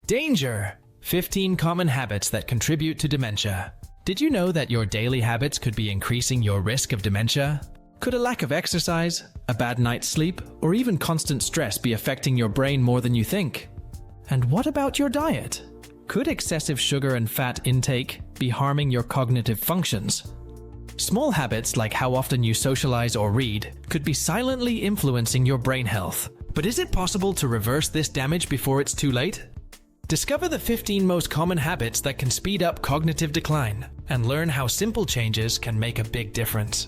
Danger! 15 common habits that contribute to dementia. Did you know that your daily habits could be increasing your risk of dementia? Could a lack of exercise, a bad night's sleep, or even constant stress be affecting your brain more than you think? And what about your diet? Could excessive sugar and fat intake be harming your cognitive functions? Small habits like how often you socialize or read could be silently influencing your brain health. But is it possible to reverse this damage before it's too late? Discover the 15 most common habits that can speed up cognitive decline and learn how simple changes can make a big difference.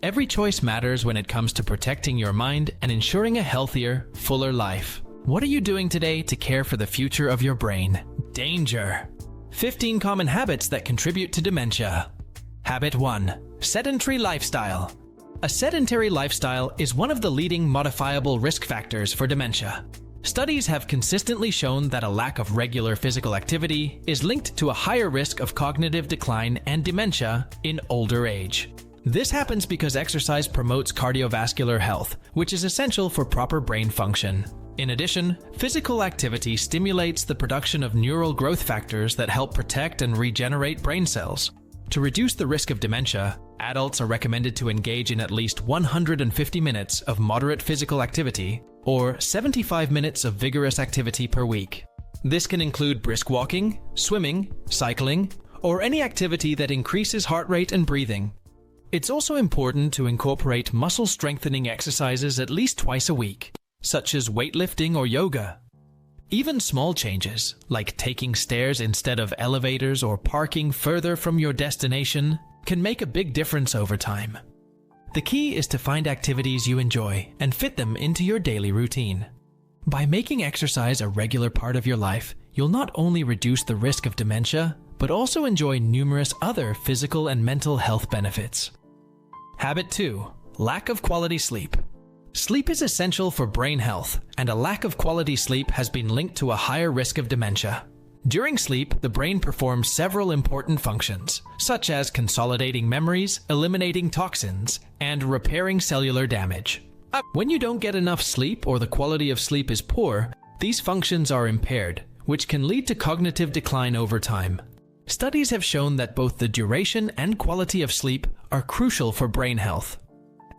Every choice matters when it comes to protecting your mind and ensuring a healthier, fuller life. What are you doing today to care for the future of your brain? Danger! 15 common habits that contribute to dementia. Habit 1. Sedentary lifestyle. A sedentary lifestyle is one of the leading modifiable risk factors for dementia. Studies have consistently shown that a lack of regular physical activity is linked to a higher risk of cognitive decline and dementia in older age. This happens because exercise promotes cardiovascular health, which is essential for proper brain function. In addition, physical activity stimulates the production of neural growth factors that help protect and regenerate brain cells. To reduce the risk of dementia, adults are recommended to engage in at least 150 minutes of moderate physical activity or 75 minutes of vigorous activity per week. This can include brisk walking, swimming, cycling, or any activity that increases heart rate and breathing. It's also important to incorporate muscle strengthening exercises at least twice a week, such as weightlifting or yoga. Even small changes, like taking stairs instead of elevators or parking further from your destination, can make a big difference over time. The key is to find activities you enjoy and fit them into your daily routine. By making exercise a regular part of your life, you'll not only reduce the risk of dementia, but also enjoy numerous other physical and mental health benefits. Habit 2. Lack of quality sleep. Sleep is essential for brain health, and a lack of quality sleep has been linked to a higher risk of dementia. During sleep, the brain performs several important functions, such as consolidating memories, eliminating toxins, and repairing cellular damage. When you don't get enough sleep or the quality of sleep is poor, these functions are impaired, which can lead to cognitive decline over time. Studies have shown that both the duration and quality of sleep are crucial for brain health.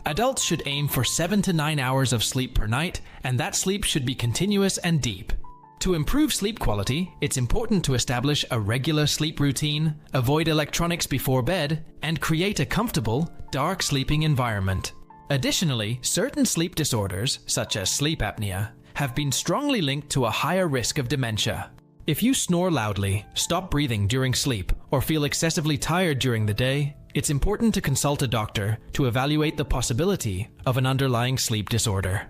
Adults should aim for 7 to 9 hours of sleep per night, and that sleep should be continuous and deep. To improve sleep quality, it's important to establish a regular sleep routine, avoid electronics before bed, and create a comfortable, dark sleeping environment. Additionally, certain sleep disorders, such as sleep apnea, have been strongly linked to a higher risk of dementia. If you snore loudly, stop breathing during sleep, or feel excessively tired during the day, it's important to consult a doctor to evaluate the possibility of an underlying sleep disorder.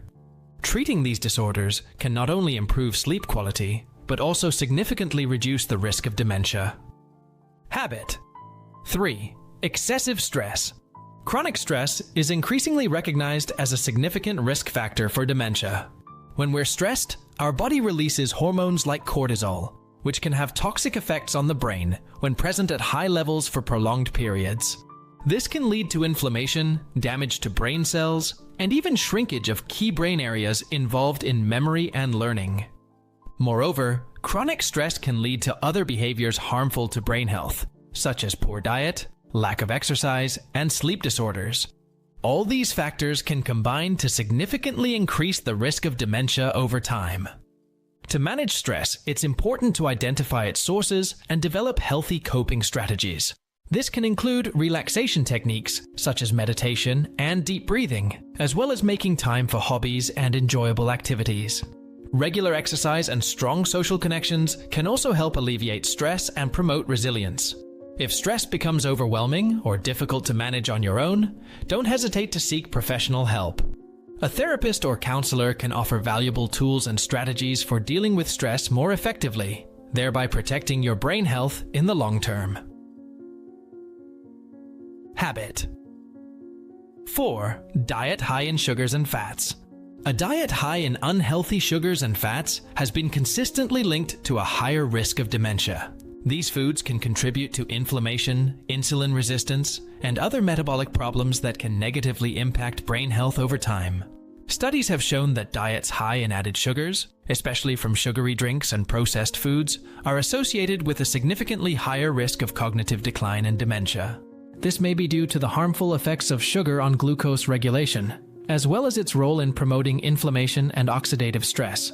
Treating these disorders can not only improve sleep quality, but also significantly reduce the risk of dementia. Habit 3. Excessive stress. Chronic stress is increasingly recognized as a significant risk factor for dementia. When we're stressed, our body releases hormones like cortisol, which can have toxic effects on the brain when present at high levels for prolonged periods. This can lead to inflammation, damage to brain cells, and even shrinkage of key brain areas involved in memory and learning. Moreover, chronic stress can lead to other behaviors harmful to brain health, such as poor diet, lack of exercise, and sleep disorders. All these factors can combine to significantly increase the risk of dementia over time. To manage stress, it's important to identify its sources and develop healthy coping strategies. This can include relaxation techniques such as meditation and deep breathing, as well as making time for hobbies and enjoyable activities. Regular exercise and strong social connections can also help alleviate stress and promote resilience. If stress becomes overwhelming or difficult to manage on your own, don't hesitate to seek professional help. A therapist or counselor can offer valuable tools and strategies for dealing with stress more effectively, thereby protecting your brain health in the long term. Habit 4. Diet high in sugars and fats. A diet high in unhealthy sugars and fats has been consistently linked to a higher risk of dementia. These foods can contribute to inflammation, insulin resistance, and other metabolic problems that can negatively impact brain health over time. Studies have shown that diets high in added sugars, especially from sugary drinks and processed foods, are associated with a significantly higher risk of cognitive decline and dementia. This may be due to the harmful effects of sugar on glucose regulation, as well as its role in promoting inflammation and oxidative stress.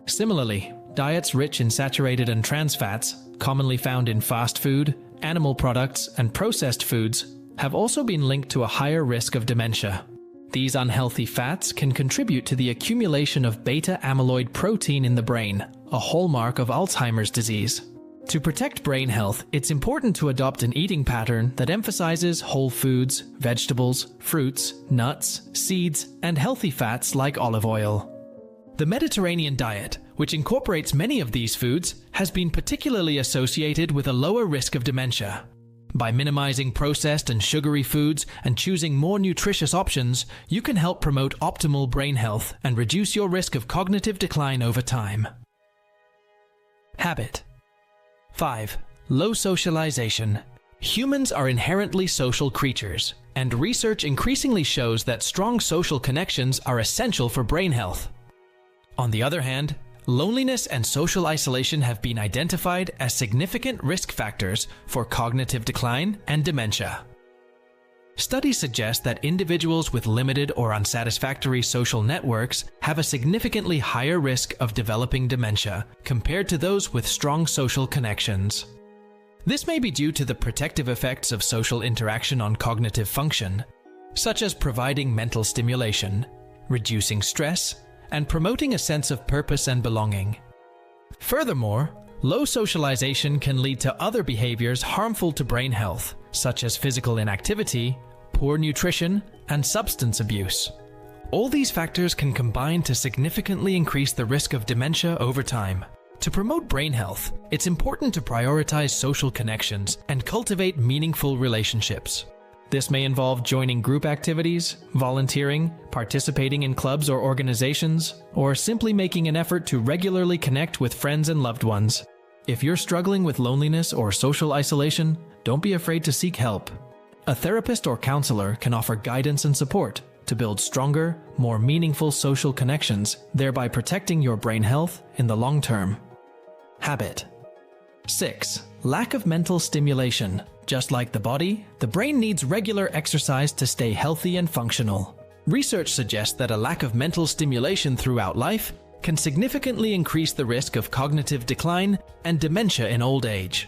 Similarly, diets rich in saturated and trans fats, commonly found in fast food, animal products, and processed foods, have also been linked to a higher risk of dementia. These unhealthy fats can contribute to the accumulation of beta-amyloid protein in the brain, a hallmark of Alzheimer's disease. To protect brain health, it's important to adopt an eating pattern that emphasizes whole foods, vegetables, fruits, nuts, seeds, and healthy fats like olive oil. The Mediterranean diet, which incorporates many of these foods, has been particularly associated with a lower risk of dementia. By minimizing processed and sugary foods and choosing more nutritious options, you can help promote optimal brain health and reduce your risk of cognitive decline over time. Habit. 5. Low socialization. Humans are inherently social creatures, and research increasingly shows that strong social connections are essential for brain health. On the other hand, loneliness and social isolation have been identified as significant risk factors for cognitive decline and dementia. Studies suggest that individuals with limited or unsatisfactory social networks have a significantly higher risk of developing dementia compared to those with strong social connections. This may be due to the protective effects of social interaction on cognitive function, such as providing mental stimulation, reducing stress, and promoting a sense of purpose and belonging. Furthermore, low socialization can lead to other behaviors harmful to brain health, such as physical inactivity, poor nutrition, and substance abuse. All these factors can combine to significantly increase the risk of dementia over time. To promote brain health, it's important to prioritize social connections and cultivate meaningful relationships. This may involve joining group activities, volunteering, participating in clubs or organizations, or simply making an effort to regularly connect with friends and loved ones. If you're struggling with loneliness or social isolation, don't be afraid to seek help. A therapist or counselor can offer guidance and support to build stronger, more meaningful social connections, thereby protecting your brain health in the long term. Habit. 6. Lack of mental stimulation. Just like the body, the brain needs regular exercise to stay healthy and functional. Research suggests that a lack of mental stimulation throughout life can significantly increase the risk of cognitive decline and dementia in old age.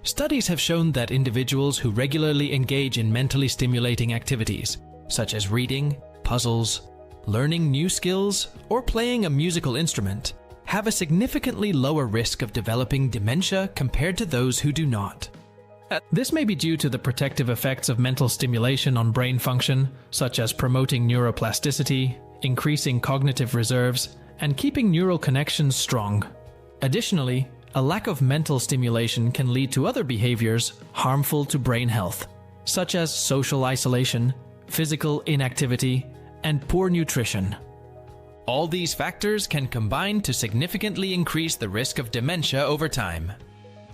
Studies have shown that individuals who regularly engage in mentally stimulating activities, such as reading, puzzles, learning new skills, or playing a musical instrument, have a significantly lower risk of developing dementia compared to those who do not. This may be due to the protective effects of mental stimulation on brain function, such as promoting neuroplasticity, increasing cognitive reserves, and keeping neural connections strong. Additionally, a lack of mental stimulation can lead to other behaviors harmful to brain health, such as social isolation, physical inactivity, and poor nutrition. All these factors can combine to significantly increase the risk of dementia over time.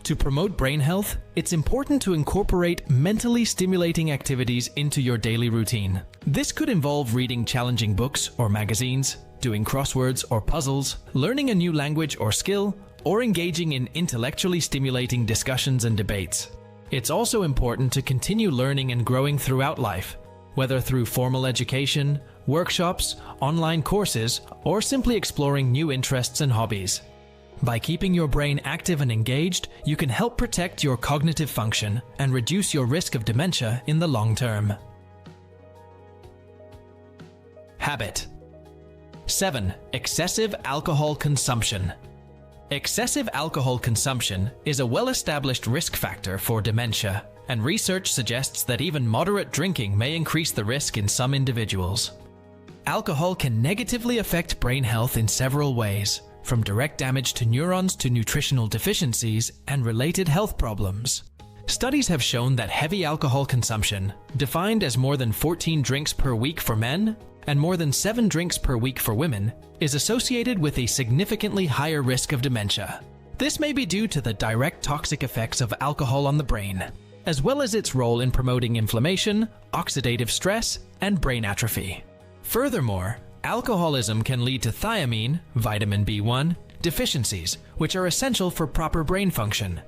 To promote brain health, it's important to incorporate mentally stimulating activities into your daily routine. This could involve reading challenging books or magazines, doing crosswords or puzzles, learning a new language or skill, or engaging in intellectually stimulating discussions and debates. It's also important to continue learning and growing throughout life, whether through formal education, workshops, online courses, or simply exploring new interests and hobbies. By keeping your brain active and engaged, you can help protect your cognitive function and reduce your risk of dementia in the long term. Habit. 7. Excessive alcohol consumption. Excessive alcohol consumption is a well-established risk factor for dementia, and research suggests that even moderate drinking may increase the risk in some individuals. Alcohol can negatively affect brain health in several ways, from direct damage to neurons to nutritional deficiencies and related health problems. Studies have shown that heavy alcohol consumption, defined as more than 14 drinks per week for men and more than 7 drinks per week for women, is associated with a significantly higher risk of dementia. This may be due to the direct toxic effects of alcohol on the brain, as well as its role in promoting inflammation, oxidative stress, and brain atrophy. Furthermore, alcoholism can lead to thiamine, vitamin B1, deficiencies, which are essential for proper brain function.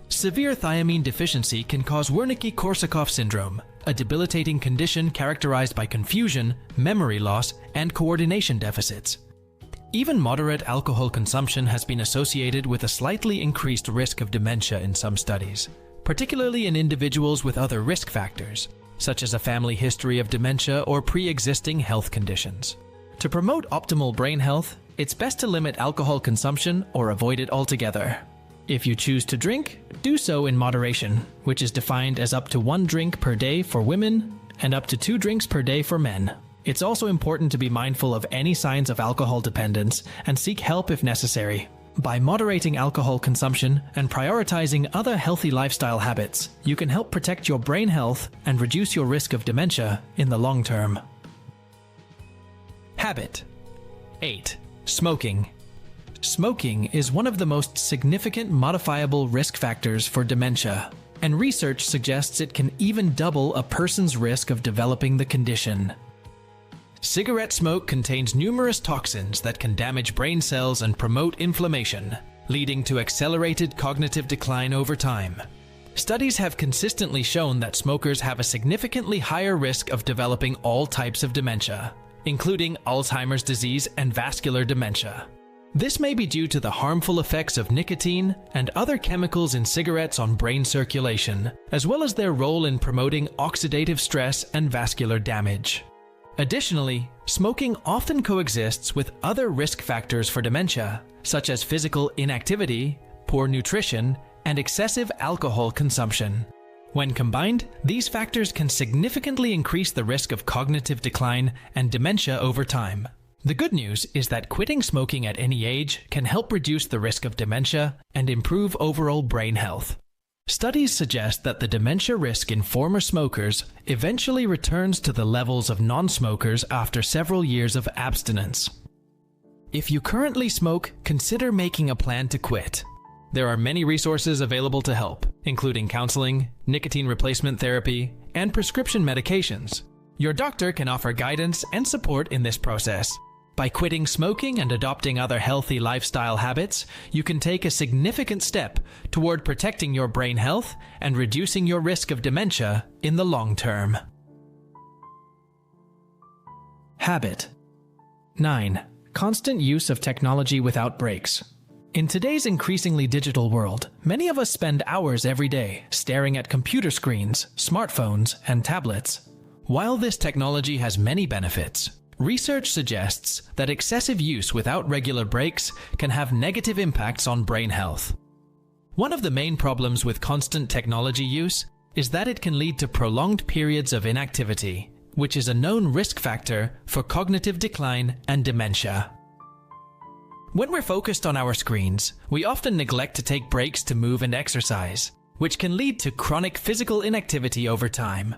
Severe thiamine deficiency can cause Wernicke-Korsakoff syndrome, a debilitating condition characterized by confusion, memory loss, and coordination deficits. Even moderate alcohol consumption has been associated with a slightly increased risk of dementia in some studies, particularly in individuals with other risk factors, such as a family history of dementia or pre-existing health conditions. To promote optimal brain health, it's best to limit alcohol consumption or avoid it altogether. If you choose to drink, do so in moderation, which is defined as up to 1 drink per day for women and up to 2 drinks per day for men. It's also important to be mindful of any signs of alcohol dependence and seek help if necessary. By moderating alcohol consumption and prioritizing other healthy lifestyle habits, you can help protect your brain health and reduce your risk of dementia in the long term. Habit 8. Smoking. Smoking is one of the most significant modifiable risk factors for dementia, and research suggests it can even double a person's risk of developing the condition. Cigarette smoke contains numerous toxins that can damage brain cells and promote inflammation, leading to accelerated cognitive decline over time. Studies have consistently shown that smokers have a significantly higher risk of developing all types of dementia, including Alzheimer's disease and vascular dementia. This may be due to the harmful effects of nicotine and other chemicals in cigarettes on brain circulation, as well as their role in promoting oxidative stress and vascular damage. Additionally, smoking often coexists with other risk factors for dementia, such as physical inactivity, poor nutrition, and excessive alcohol consumption. When combined, these factors can significantly increase the risk of cognitive decline and dementia over time. The good news is that quitting smoking at any age can help reduce the risk of dementia and improve overall brain health. Studies suggest that the dementia risk in former smokers eventually returns to the levels of non-smokers after several years of abstinence. If you currently smoke, consider making a plan to quit. There are many resources available to help, including counseling, nicotine replacement therapy, and prescription medications. Your doctor can offer guidance and support in this process. By quitting smoking and adopting other healthy lifestyle habits, you can take a significant step toward protecting your brain health and reducing your risk of dementia in the long term. Habit 9. Constant use of technology without breaks. In today's increasingly digital world, many of us spend hours every day staring at computer screens, smartphones, and tablets. While this technology has many benefits, research suggests that excessive use without regular breaks can have negative impacts on brain health. One of the main problems with constant technology use is that it can lead to prolonged periods of inactivity, which is a known risk factor for cognitive decline and dementia. When we're focused on our screens, we often neglect to take breaks to move and exercise, which can lead to chronic physical inactivity over time.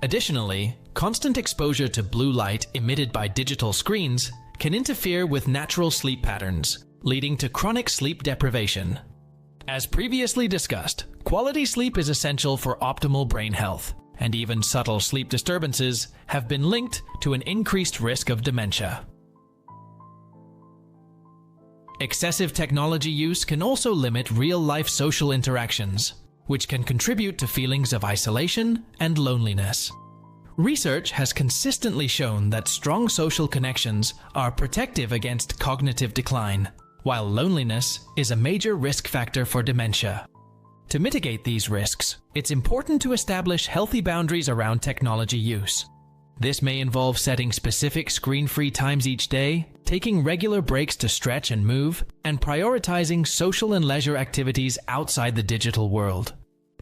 Additionally, constant exposure to blue light emitted by digital screens can interfere with natural sleep patterns, leading to chronic sleep deprivation. As previously discussed, quality sleep is essential for optimal brain health, and even subtle sleep disturbances have been linked to an increased risk of dementia. Excessive technology use can also limit real-life social interactions, which can contribute to feelings of isolation and loneliness. Research has consistently shown that strong social connections are protective against cognitive decline, while loneliness is a major risk factor for dementia. To mitigate these risks, it's important to establish healthy boundaries around technology use. This may involve setting specific screen-free times each day, taking regular breaks to stretch and move, and prioritizing social and leisure activities outside the digital world.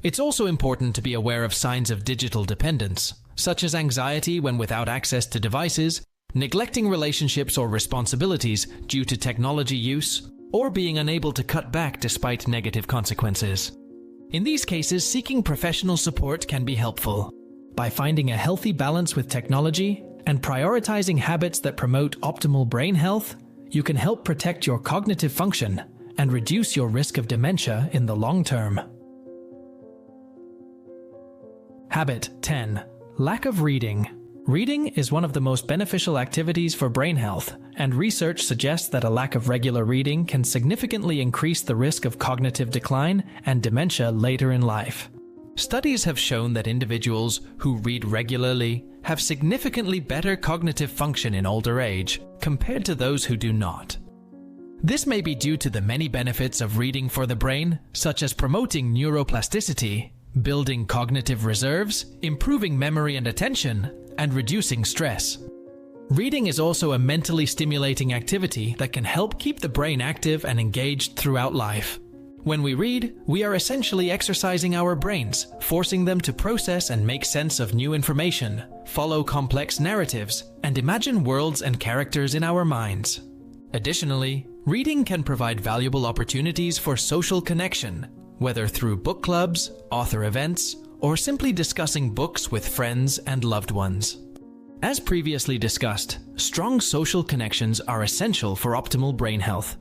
It's also important to be aware of signs of digital dependence, such as anxiety when without access to devices, neglecting relationships or responsibilities due to technology use, or being unable to cut back despite negative consequences. In these cases, seeking professional support can be helpful. By finding a healthy balance with technology and prioritizing habits that promote optimal brain health, you can help protect your cognitive function and reduce your risk of dementia in the long term. Habit 10. Lack of reading. Reading is one of the most beneficial activities for brain health, and research suggests that a lack of regular reading can significantly increase the risk of cognitive decline and dementia later in life. Studies have shown that individuals who read regularly have significantly better cognitive function in older age compared to those who do not. This may be due to the many benefits of reading for the brain, such as promoting neuroplasticity, building cognitive reserves, improving memory and attention, and reducing stress. Reading is also a mentally stimulating activity that can help keep the brain active and engaged throughout life. When we read, we are essentially exercising our brains, forcing them to process and make sense of new information, follow complex narratives, and imagine worlds and characters in our minds. Additionally, reading can provide valuable opportunities for social connection, whether through book clubs, author events, or simply discussing books with friends and loved ones. As previously discussed, strong social connections are essential for optimal brain health.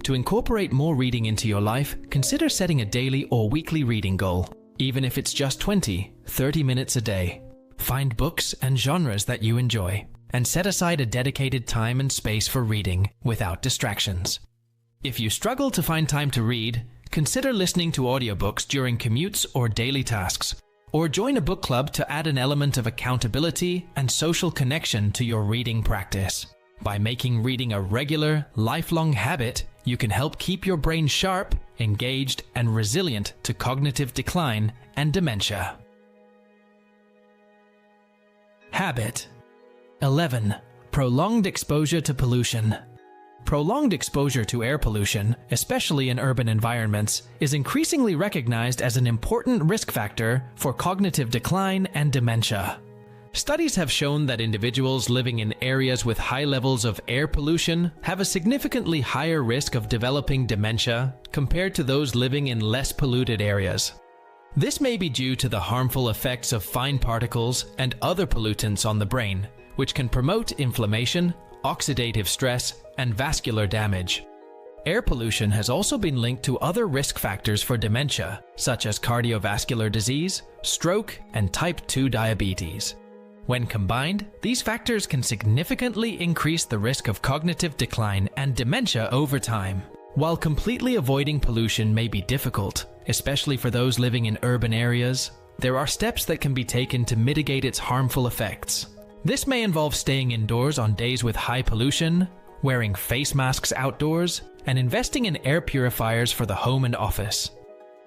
To incorporate more reading into your life, consider setting a daily or weekly reading goal, even if it's just 20-30 minutes a day. Find books and genres that you enjoy, and set aside a dedicated time and space for reading without distractions. If you struggle to find time to read, consider listening to audiobooks during commutes or daily tasks, or join a book club to add an element of accountability and social connection to your reading practice. By making reading a regular, lifelong habit, you can help keep your brain sharp, engaged, and resilient to cognitive decline and dementia. Habit. 11. Prolonged exposure to pollution. Prolonged exposure to air pollution, especially in urban environments, is increasingly recognized as an important risk factor for cognitive decline and dementia. Studies have shown that individuals living in areas with high levels of air pollution have a significantly higher risk of developing dementia compared to those living in less polluted areas. This may be due to the harmful effects of fine particles and other pollutants on the brain, which can promote inflammation, oxidative stress, and vascular damage. Air pollution has also been linked to other risk factors for dementia, such as cardiovascular disease, stroke, and type 2 diabetes. When combined, these factors can significantly increase the risk of cognitive decline and dementia over time. While completely avoiding pollution may be difficult, especially for those living in urban areas, there are steps that can be taken to mitigate its harmful effects. This may involve staying indoors on days with high pollution, wearing face masks outdoors, and investing in air purifiers for the home and office.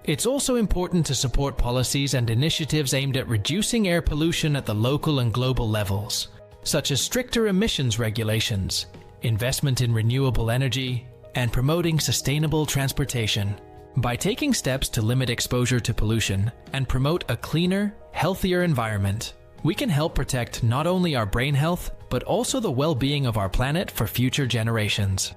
It's also important to support policies and initiatives aimed at reducing air pollution at the local and global levels, such as stricter emissions regulations, investment in renewable energy, and promoting sustainable transportation. By taking steps to limit exposure to pollution and promote a cleaner, healthier environment, we can help protect not only our brain health, but also the well-being of our planet for future generations.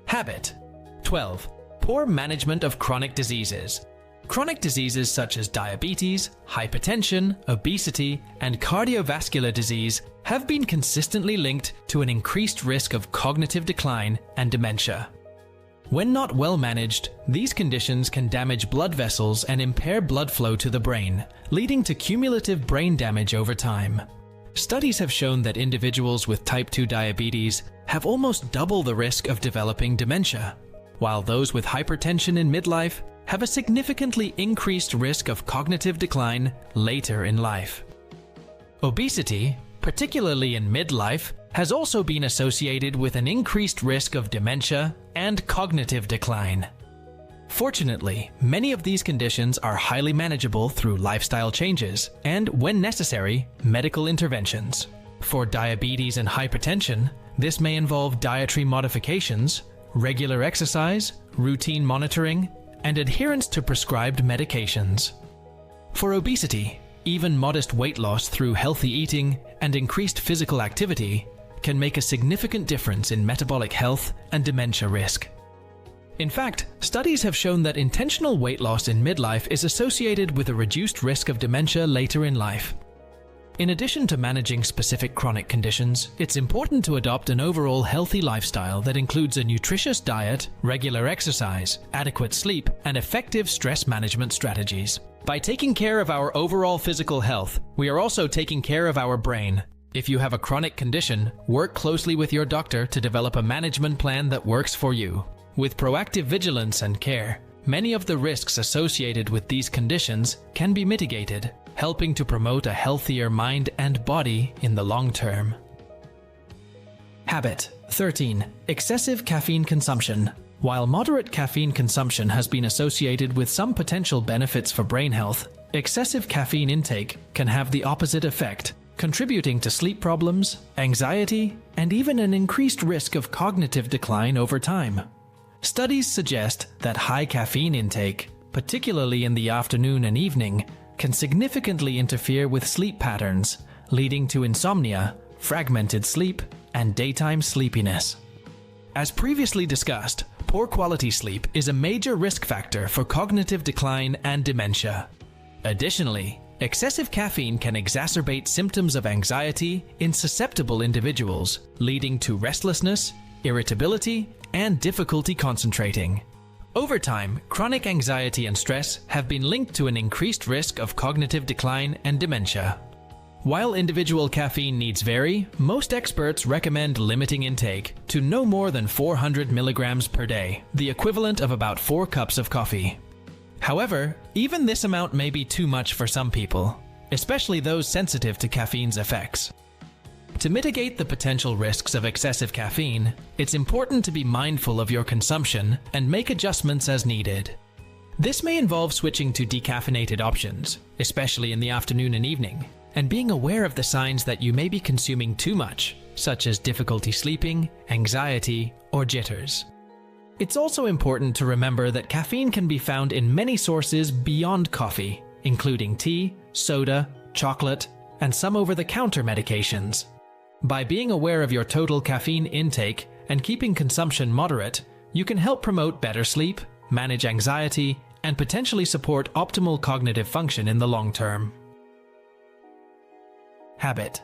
Habit. 12. Poor management of chronic diseases. Chronic diseases such as diabetes, hypertension, obesity, and cardiovascular disease have been consistently linked to an increased risk of cognitive decline and dementia. When not well managed, these conditions can damage blood vessels and impair blood flow to the brain, leading to cumulative brain damage over time. Studies have shown that individuals with type 2 diabetes have almost double the risk of developing dementia, while those with hypertension in midlife have a significantly increased risk of cognitive decline later in life. Obesity, particularly in midlife, has also been associated with an increased risk of dementia and cognitive decline. Fortunately, many of these conditions are highly manageable through lifestyle changes and, when necessary, medical interventions. For diabetes and hypertension, this may involve dietary modifications, regular exercise, routine monitoring, and adherence to prescribed medications. For obesity, even modest weight loss through healthy eating and increased physical activity can make a significant difference in metabolic health and dementia risk. In fact, studies have shown that intentional weight loss in midlife is associated with a reduced risk of dementia later in life. In addition to managing specific chronic conditions, it's important to adopt an overall healthy lifestyle that includes a nutritious diet, regular exercise, adequate sleep, and effective stress management strategies. By taking care of our overall physical health, we are also taking care of our brain. If you have a chronic condition, work closely with your doctor to develop a management plan that works for you. With proactive vigilance and care, many of the risks associated with these conditions can be mitigated, helping to promote a healthier mind and body in the long term. Habit 13. Excessive caffeine consumption. While moderate caffeine consumption has been associated with some potential benefits for brain health, excessive caffeine intake can have the opposite effect, contributing to sleep problems, anxiety, and even an increased risk of cognitive decline over time. Studies suggest that high caffeine intake, particularly in the afternoon and evening, can significantly interfere with sleep patterns, leading to insomnia, fragmented sleep, and daytime sleepiness. As previously discussed, poor quality sleep is a major risk factor for cognitive decline and dementia. Additionally, excessive caffeine can exacerbate symptoms of anxiety in susceptible individuals, leading to restlessness, irritability, and difficulty concentrating. Over time, chronic anxiety and stress have been linked to an increased risk of cognitive decline and dementia. While individual caffeine needs vary, most experts recommend limiting intake to no more than 400 milligrams per day, the equivalent of about 4 cups of coffee. However, even this amount may be too much for some people, especially those sensitive to caffeine's effects. To mitigate the potential risks of excessive caffeine, it's important to be mindful of your consumption and make adjustments as needed. This may involve switching to decaffeinated options, especially in the afternoon and evening, and being aware of the signs that you may be consuming too much, such as difficulty sleeping, anxiety, or jitters. It's also important to remember that caffeine can be found in many sources beyond coffee, including tea, soda, chocolate, and some over-the-counter medications. By being aware of your total caffeine intake and keeping consumption moderate, you can help promote better sleep, manage anxiety, and potentially support optimal cognitive function in the long term. Habit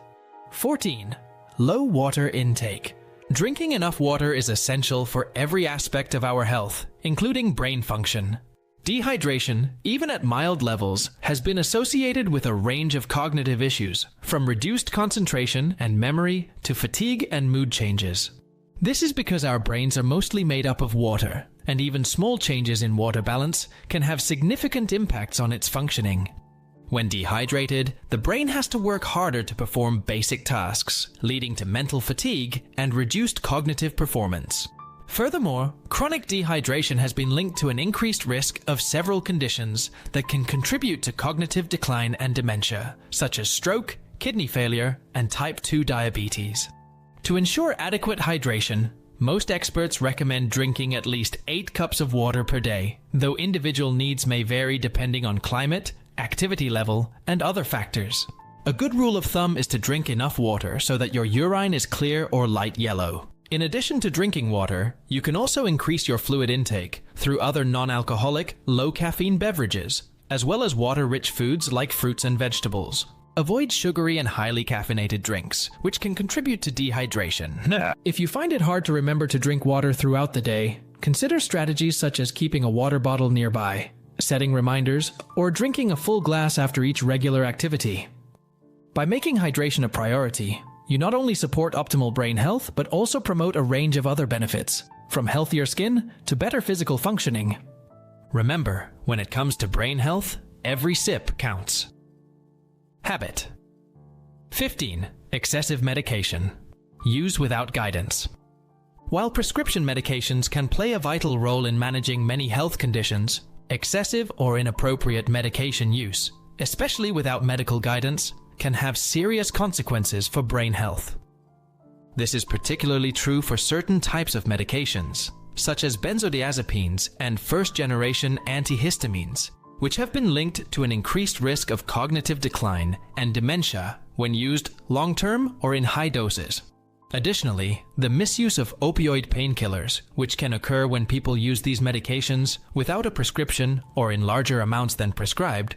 14. Low water intake. Drinking enough water is essential for every aspect of our health, including brain function. Dehydration, even at mild levels, has been associated with a range of cognitive issues, from reduced concentration and memory to fatigue and mood changes. This is because our brains are mostly made up of water, and even small changes in water balance can have significant impacts on its functioning. When dehydrated, the brain has to work harder to perform basic tasks, leading to mental fatigue and reduced cognitive performance. Furthermore, chronic dehydration has been linked to an increased risk of several conditions that can contribute to cognitive decline and dementia, such as stroke, kidney failure, and type 2 diabetes. To ensure adequate hydration, most experts recommend drinking at least 8 cups of water per day, though individual needs may vary depending on climate, activity level, and other factors. A good rule of thumb is to drink enough water so that your urine is clear or light yellow. In addition to drinking water, you can also increase your fluid intake through other non-alcoholic, low-caffeine beverages, as well as water-rich foods like fruits and vegetables. Avoid sugary and highly caffeinated drinks, which can contribute to dehydration. If you find it hard to remember to drink water throughout the day, consider strategies such as keeping a water bottle nearby, setting reminders, or drinking a full glass after each regular activity. By making hydration a priority, you not only support optimal brain health, but also promote a range of other benefits, from healthier skin to better physical functioning. Remember, when it comes to brain health, every sip counts. Habit 15. Excessive medication. Use without guidance. While prescription medications can play a vital role in managing many health conditions, excessive or inappropriate medication use, especially without medical guidance, can have serious consequences for brain health. This is particularly true for certain types of medications, such as benzodiazepines and first-generation antihistamines, which have been linked to an increased risk of cognitive decline and dementia when used long-term or in high doses. Additionally, the misuse of opioid painkillers, which can occur when people use these medications without a prescription or in larger amounts than prescribed,